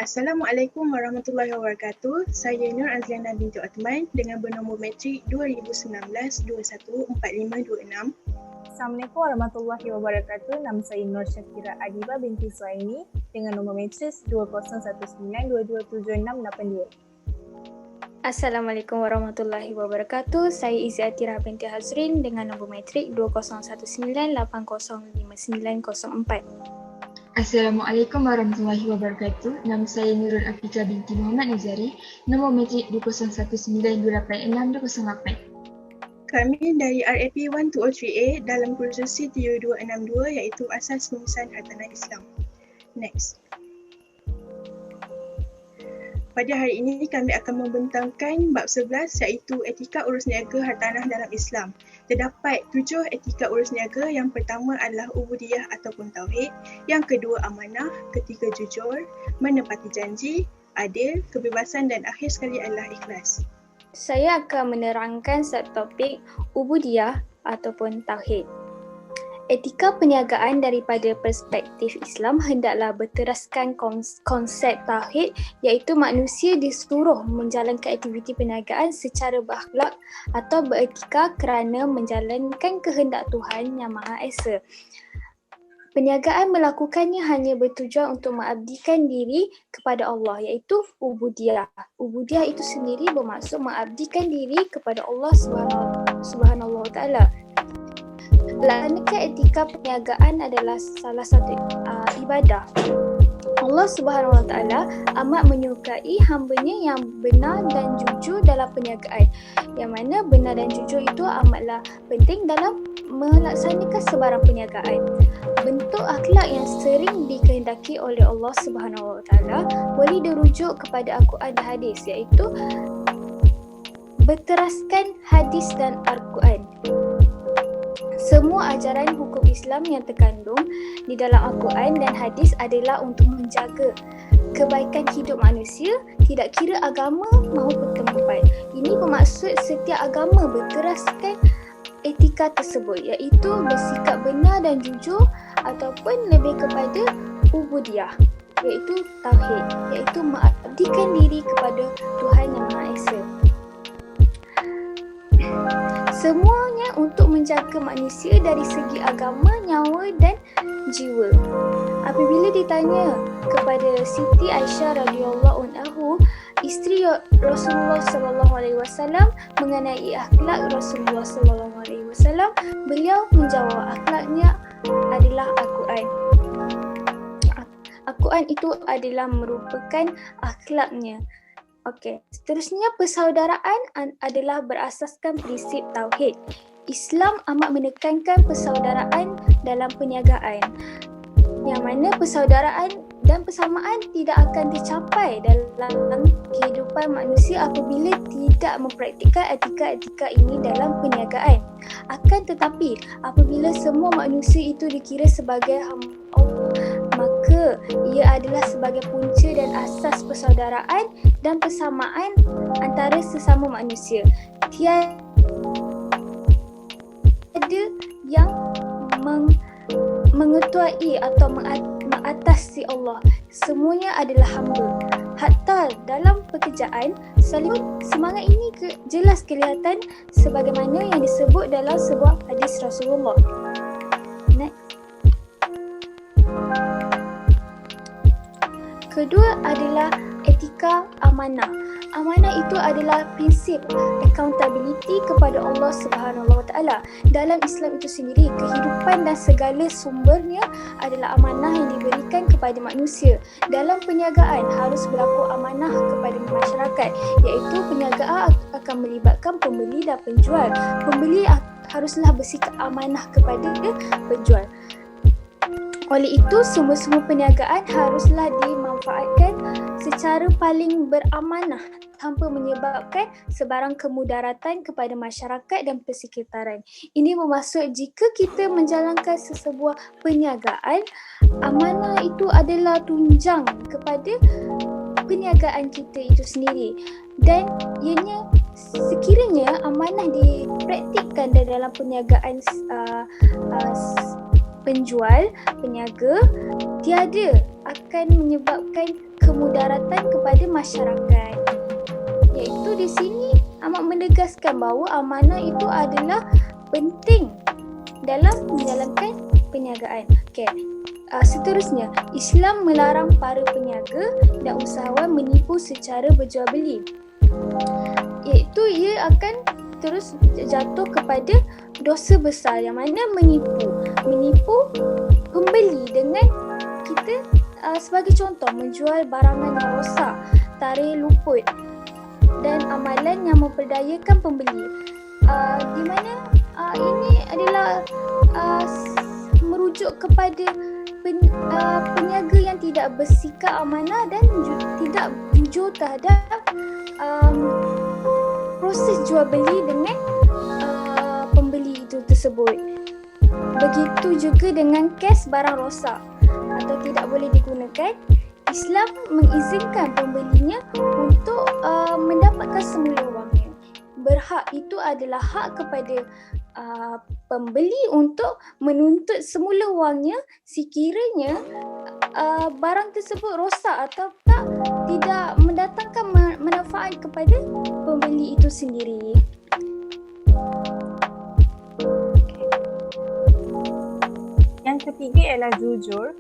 Assalamualaikum warahmatullahi wabarakatuh. Saya Nur Azliana binti Othman dengan bernombor matrik 2019-214526. Assalamualaikum warahmatullahi wabarakatuh. Nama saya Nur Syakira Adiba binti Suhaimi dengan nombor matrik 2019227682. Assalamualaikum warahmatullahi wabarakatuh. Saya Izzah Atira binti Hazrin dengan nombor matrik 2019805904. Assalamualaikum warahmatullahi wabarakatuh. Nama saya Nurul Afika binti Muhammad Nizari, nombor matrik 2019286208. Kami dari RAP 1203A dalam kursusi 3262 iaitu Asas Pengurusan Hartanah Islam. Next. Pada hari ini kami akan membentangkan bab 11 iaitu etika urus niaga hartanah dalam Islam. Terdapat 7 etika urus niaga. Yang pertama adalah ubudiyah ataupun tauhid, yang kedua amanah, ketiga jujur, menepati janji, adil, kebebasan dan akhir sekali adalah ikhlas. Saya akan menerangkan subtopik ubudiyah ataupun tauhid. Etika perniagaan daripada perspektif Islam hendaklah berteraskan konsep tauhid, iaitu manusia disuruh menjalankan aktiviti perniagaan secara berakhlak atau beretika kerana menjalankan kehendak Tuhan Yang Maha Esa. Perniagaan melakukannya hanya bertujuan untuk mengabdikan diri kepada Allah, iaitu ubudiyah. Ubudiyah itu sendiri bermaksud mengabdikan diri kepada Allah Subhanahu Wa Taala. Laksanakan etika perniagaan adalah salah satu ibadah. Allah Subhanahu Wa Taala amat menyukai hamba-Nya yang benar dan jujur dalam perniagaan. Yang mana benar dan jujur itu amatlah penting dalam melaksanakan sebarang perniagaan. Bentuk akhlak yang sering dikehendaki oleh Allah Subhanahu Wa Taala boleh dirujuk kepada Al-Quran dan hadis, iaitu berteraskan hadis dan Al-Quran. Semua ajaran hukum Islam yang terkandung di dalam Al-Quran dan hadis adalah untuk menjaga kebaikan hidup manusia, tidak kira agama maupun tempat. Ini bermaksud setiap agama berteraskan etika tersebut, iaitu bersikap benar dan jujur ataupun lebih kepada ubudiyah, iaitu tauhid, iaitu mengabdikan diri kepada Tuhan Yang Maha Esa. Semuanya untuk menjaga manusia dari segi agama, nyawa dan jiwa. Apabila ditanya kepada Siti Aisyah radhiyallahu anha, isteri Rasulullah sallallahu alaihi wasallam, mengenai akhlak Rasulullah sallallahu alaihi wasallam, beliau menjawab akhlaknya adalah Al-Quran. Al-Quran itu adalah merupakan akhlaknya. Okey, seterusnya persaudaraan adalah berasaskan prinsip tauhid. Islam amat menekankan persaudaraan dalam perniagaan, yang mana persaudaraan dan persamaan tidak akan dicapai dalam kehidupan manusia apabila tidak mempraktikkan etika-etika ini dalam perniagaan. Akan tetapi, apabila semua manusia itu dikira sebagai hamba Allah, maka ia adalah sebagai punca dan asas persaudaraan dan persamaan antara sesama manusia. Tiada yang mengetuai atau mengatasi Allah. Semuanya adalah hamba. Hatta dalam pekerjaan, selalu semangat ini jelas kelihatan sebagaimana yang disebut dalam sebuah hadis Rasulullah. Next. Kedua adalah etika amanah. Amanah itu adalah prinsip accountability kepada Allah Subhanahu Wa Taala. Dalam Islam itu sendiri, kehidupan dan segala sumbernya adalah amanah yang diberikan kepada manusia. Dalam perniagaan harus berlaku amanah kepada masyarakat, iaitu perniagaan akan melibatkan pembeli dan penjual. Pembeli haruslah bersikap amanah kepada penjual. Oleh itu, semua perniagaan haruslah dimanfaatkan secara paling beramanah tanpa menyebabkan sebarang kemudaratan kepada masyarakat dan persekitaran. Ini bermaksud jika kita menjalankan sesebuah perniagaan, amanah itu adalah tunjang kepada perniagaan kita itu sendiri, dan ianya sekiranya amanah dipraktikkan dalam perniagaan penjual, peniaga, tiada akan menyebabkan kemudaratan kepada masyarakat. Iaitu di sini amat menegaskan bahawa amanah itu adalah penting dalam menjalankan perniagaan. Seterusnya, Islam melarang para peniaga dan usahawan menipu secara berjual beli. Iaitu ia akan terus jatuh kepada dosa besar yang mana menipu pembeli dengan kita sebagai contoh menjual barangan yang rosak, tarikh luput dan amalan yang memperdayakan pembeli. Di mana ini adalah merujuk kepada peniaga yang tidak bersikap amanah dan tidak jujur terhadap proses jual beli dengan pembeli itu tersebut. Begitu juga dengan kes barang rosak atau tidak boleh digunakan. Islam mengizinkan pembelinya untuk mendapatkan semula wangnya. Berhak itu adalah hak kepada pembeli untuk menuntut semula wangnya sekiranya barang tersebut rosak atau tidak mendatangkan manfaat kepada pembeli itu sendiri. Yang ketiga ialah jujur.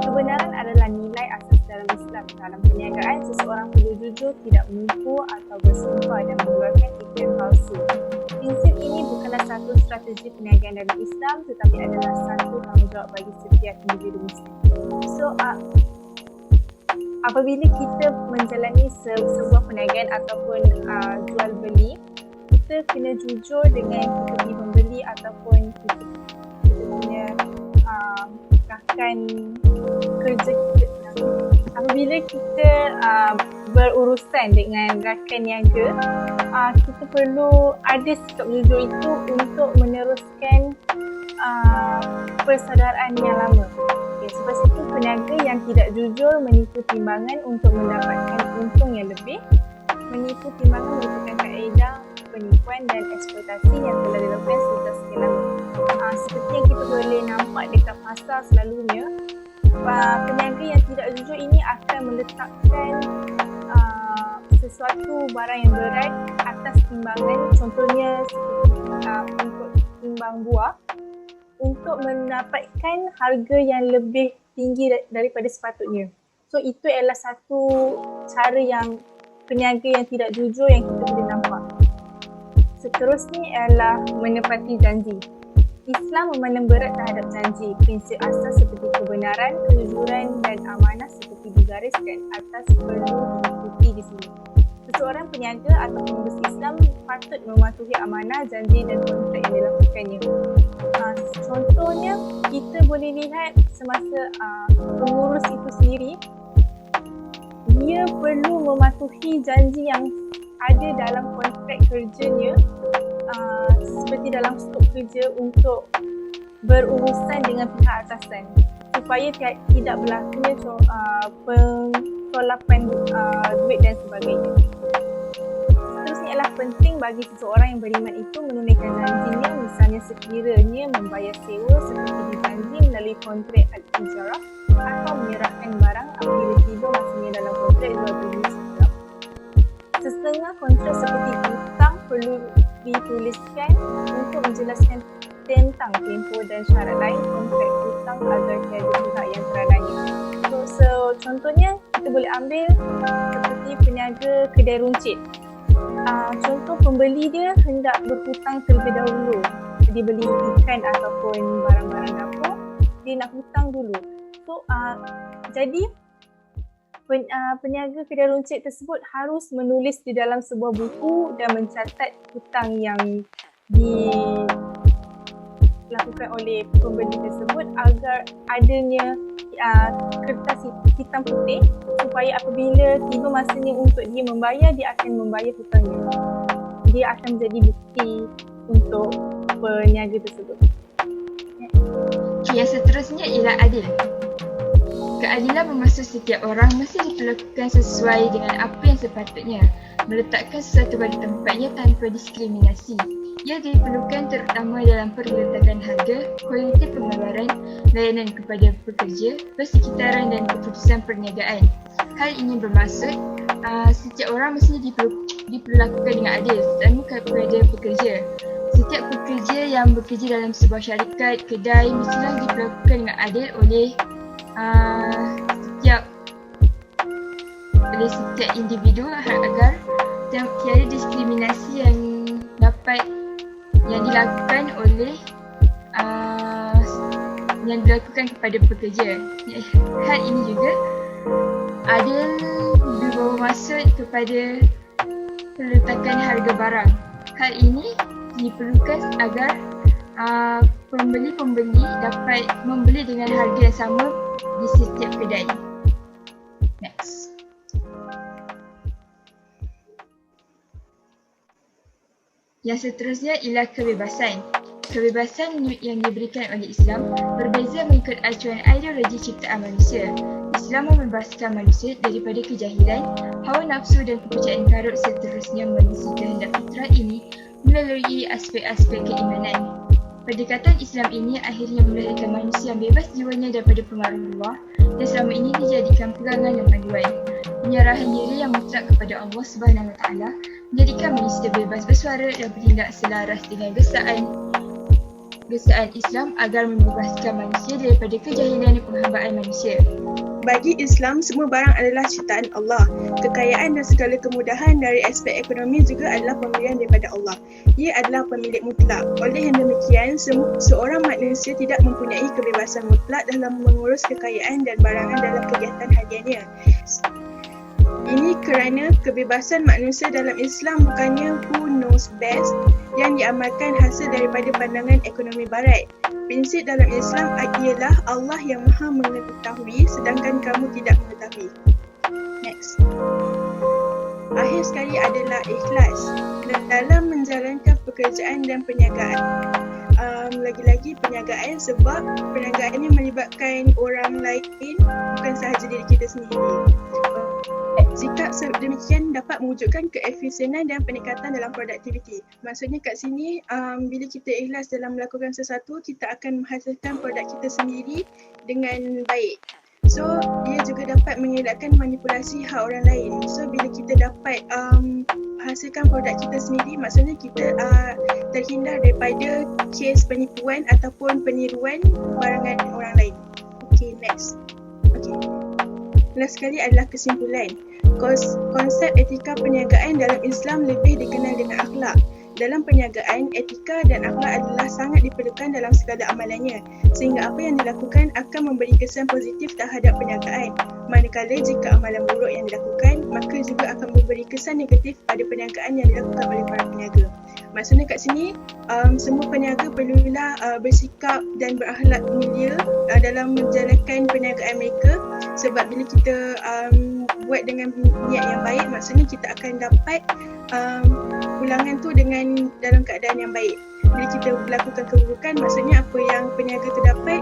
Kebenaran adalah nilai asas dalam Islam. Dalam perniagaan, seseorang perlu jujur, tidak menipu atau bersumpah dan mengeluarkan iklan palsu. Prinsip ini bukanlah satu strategi perniagaan dalam Islam, tetapi adalah satu tanggungjawab bagi setiap individu Muslim. So, apabila kita menjalani sebuah perniagaan ataupun jual beli, kita kena jujur dengan kita punya pembeli ataupun kita punya rakan kerja kita. Apabila kita berurusan dengan rakan niaga, kita perlu ada sikap jujur itu untuk meneruskan persaudaraan yang lama. Sebab itu peniaga yang tidak jujur menipu timbangan untuk mendapatkan untung yang lebih, menipu timbangan merupakan kaedah penipuan dan eksploitasi yang telah dilakukan sejak sekian lama. Seperti yang kita boleh nampak dekat pasar selalunya, peniaga yang tidak jujur ini akan meletakkan sesuatu barang yang berat atas timbangan, contohnya seperti untuk timbang buah, untuk mendapatkan harga yang lebih tinggi daripada sepatutnya. So itu adalah satu cara yang peniaga yang tidak jujur yang kita boleh nampak. Seterusnya ialah menepati janji. Islam memandang berat terhadap janji. Prinsip asas seperti kebenaran, kejujuran dan amanah seperti digariskan atas perlu diikuti di sini. Seseorang peniaga atau pengurus Islam patut mematuhi amanah, janji dan kontrak yang dilakukannya. Contohnya, kita boleh lihat semasa pengurus itu sendiri, dia perlu mematuhi janji yang ada dalam kontrak kerjanya, seperti dalam skop kerja untuk berurusan dengan pihak atasan supaya tidak berlakunya penggelapan duit dan sebagainya. Seterusnya ialah penting bagi seseorang yang beriman itu menunaikan janjinya, misalnya sekiranya membayar sewa seperti dijanji melalui kontrak al-ijarah atau menyerahkan barang apabila tiba masanya dalam kontrak jual beli sekejap. Setengah kontrak seperti hutang perlu dituliskan untuk menjelaskan tentang tempoh dan syarat lain kontrak hutang agar tiada pihak yang terhalangi. So contohnya kita boleh ambil seperti peniaga kedai runcit. Contoh pembeli dia hendak berhutang terlebih dahulu. Dia beli ikan ataupun barang-barang dapur, dia nak hutang dulu. So jadi peniaga kedai runcit tersebut harus menulis di dalam sebuah buku dan mencatat hutang yang dilakukan oleh pembeli tersebut agar adanya kertas hitam putih supaya apabila tiba masanya untuk dia membayar, dia akan membayar hutangnya. Dia akan menjadi bukti untuk peniaga tersebut. Yang seterusnya ialah adil. Keadilan bermaksud setiap orang mesti diperlakukan sesuai dengan apa yang sepatutnya, meletakkan sesuatu pada tempatnya tanpa diskriminasi. Ia diperlukan terutama dalam perletakan harga, kualiti pengeluaran, layanan kepada pekerja, persekitaran dan keputusan perniagaan. Hal ini bermaksud setiap orang mesti diperlakukan dengan adil, terutama kepada pekerja. Setiap pekerja yang bekerja dalam sebuah syarikat, kedai mestilah diperlakukan dengan adil oleh setiap individu agar tiada diskriminasi yang dilakukan oleh yang dilakukan kepada pekerja. Hal ini juga adil bermaksud kepada peletakan harga barang. Hal ini diperlukan agar pembeli-pembeli dapat membeli dengan harga yang sama di setiap kedai. Next. Yang seterusnya ialah kebebasan. Kebebasan yang diberikan oleh Islam berbeza mengikut acuan ideologi ciptaan manusia. Islam membebaskan manusia daripada kejahilan, hawa nafsu dan kepercayaan karut seterusnya mengisi kehendak fitrah ini melalui aspek-aspek keimanan. Pendekatan Islam ini akhirnya melahirkan manusia yang bebas jiwanya daripada pengaruh luar dan selama ini dijadikan pegangan dan panduan. Penyerahan diri yang mutlak kepada Allah Subhanahu Wa Taala menjadikan manusia bebas bersuara dan bertindak selaras dengan gesaan Islam agar membebaskan manusia daripada kejahilan dan penghambaan manusia. Bagi Islam, semua barang adalah ciptaan Allah. Kekayaan dan segala kemudahan dari aspek ekonomi juga adalah pemberian daripada Allah. Ia adalah pemilik mutlak. Oleh yang demikian, seorang manusia tidak mempunyai kebebasan mutlak dalam mengurus kekayaan dan barangan dalam kegiatan hariannya. Ini kerana kebebasan manusia dalam Islam bukannya who knows best yang diamalkan hasil daripada pandangan ekonomi barat. Prinsip dalam Islam ialah Allah yang maha mengetahui sedangkan kamu tidak mengetahui. Next. Akhir sekali adalah ikhlas dalam menjalankan pekerjaan dan perniagaan. Lagi-lagi perniagaan sebab perniagaan ini melibatkan orang lain bukan sahaja diri kita sendiri. Sikap demikian dapat mewujudkan keefisienan dan peningkatan dalam produktiviti. Maksudnya kat sini, bila kita ikhlas dalam melakukan sesuatu, kita akan menghasilkan produk kita sendiri dengan baik. So, dia juga dapat mengelakkan manipulasi hak orang lain. So, bila kita dapat hasilkan produk kita sendiri, maksudnya kita terhindar daripada kes penipuan ataupun peniruan barangan orang lain. Okay, next. Okay. Last sekali adalah kesimpulan. Konsep etika perniagaan dalam Islam lebih dikenal dengan akhlak. Dalam perniagaan, etika dan akhlak adalah sangat diperlukan dalam segala amalannya, sehingga apa yang dilakukan akan memberi kesan positif terhadap perniagaan. Manakala jika amalan buruk yang dilakukan, maka juga akan memberi kesan negatif pada perniagaan yang dilakukan oleh para peniaga. Maksudnya kat sini, semua peniaga perlulah bersikap dan berakhlak mulia dalam menjalankan perniagaan mereka, sebab bila kita buat dengan niat yang baik, maksudnya kita akan dapat pulangan tu dengan dalam keadaan yang baik. Bila kita melakukan keburukan, maksudnya apa yang peniaga tu dapat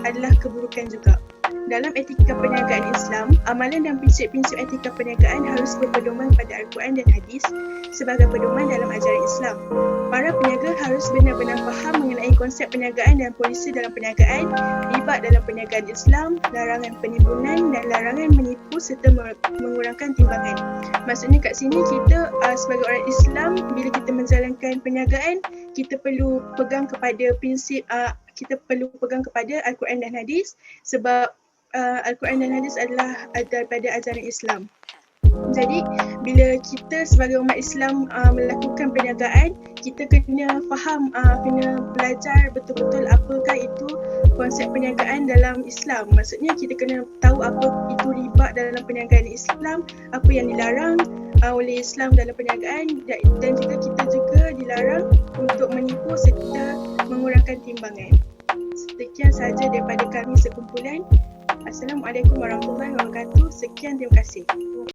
adalah keburukan juga. Dalam etika perniagaan Islam, amalan dan prinsip-prinsip etika perniagaan harus berpedoman pada Al-Quran dan Hadis sebagai pedoman dalam ajaran Islam. Para peniaga harus benar-benar faham mengenai konsep perniagaan dan polisi dalam perniagaan, ribat dalam perniagaan Islam, larangan penimbunan dan larangan menipu serta mengurangkan timbangan. Maksudnya kat sini kita sebagai orang Islam, bila kita menjalankan perniagaan, kita perlu pegang kepada prinsip, kita perlu pegang kepada Al-Quran dan Hadis sebab Al-Quran dan Hadis adalah daripada ajaran Islam. Jadi bila kita sebagai umat Islam melakukan perniagaan, kita kena faham, kena belajar betul-betul apakah itu konsep perniagaan dalam Islam. Maksudnya kita kena tahu apa itu riba dalam perniagaan Islam, apa yang dilarang oleh Islam dalam perniagaan, dan juga kita juga dilarang untuk menipu serta mengurangkan timbangan. Sekian sahaja daripada kami sekumpulan. Assalamualaikum warahmatullahi wabarakatuh. Sekian, terima kasih.